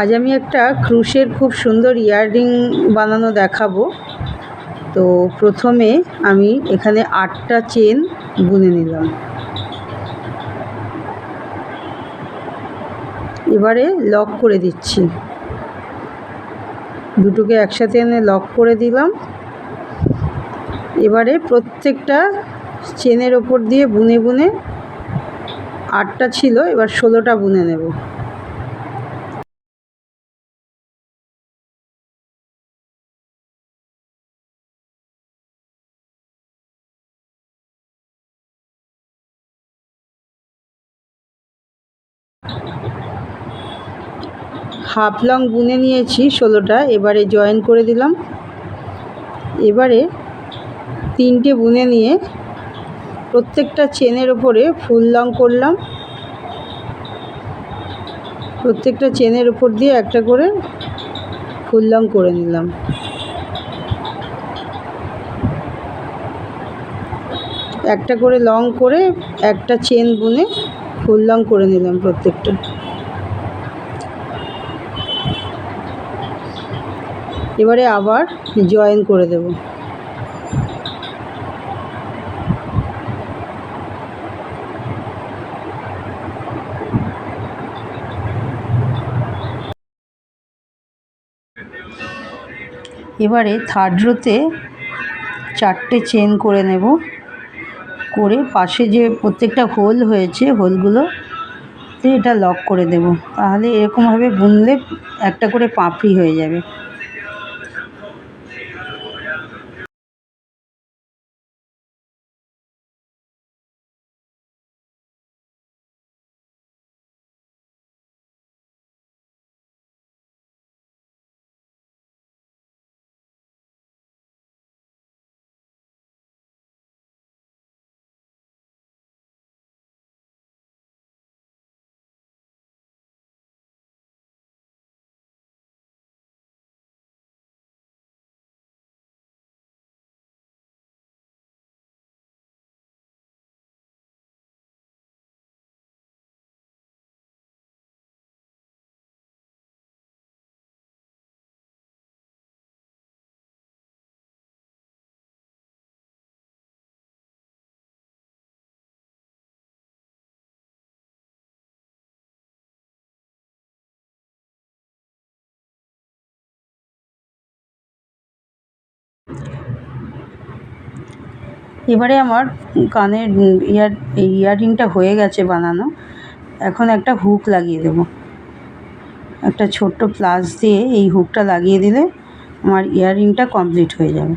আজ আমি একটা ক্রুশের খুব সুন্দর ইয়াররিং বানানো দেখাবো। তো প্রথমে আমি এখানে 8টা চেন বুনে নিলাম। এবারে লক করে দিচ্ছি, দুটোকে একসাথে এনে লক করে দিলাম। এবারে প্রত্যেকটা চেনের ওপর দিয়ে বুনে বুনে, 8টা ছিল, এবার 16টা বুনে নেব। হাফ লং বুনে নিয়েছি 16টা, এবারে জয়েন করে দিলাম। এবারে 3টে বুনে নিয়ে প্রত্যেকটা চেনের ওপরে ফুল লং করলাম। প্রত্যেকটা চেনের ওপর দিয়ে একটা করে ফুল লং করে নিলাম। একটা করে লং করে একটা চেন বুনে ফুল লং করে নিলাম প্রত্যেকটা। এবারে আবার জয়েন করে দেব। এবারে থার্ড রোতে 4টে চেন করে নেব, করে পাশে যে প্রত্যেকটা হোল হয়েছে হোলগুলোতে এটা লক করে দেব। তাহলে এরকমভাবে বুনলে একটা করে পাপড়ি হয়ে যাবে। এবারে আমার কানের ইয়াররিংটা হয়ে গেছে বানানো। এখন একটা হুক লাগিয়ে দেব। একটা ছোট্ট প্লাস দিয়ে এই হুকটা লাগিয়ে দিলে আমার ইয়াররিংটা কমপ্লিট হয়ে যাবে।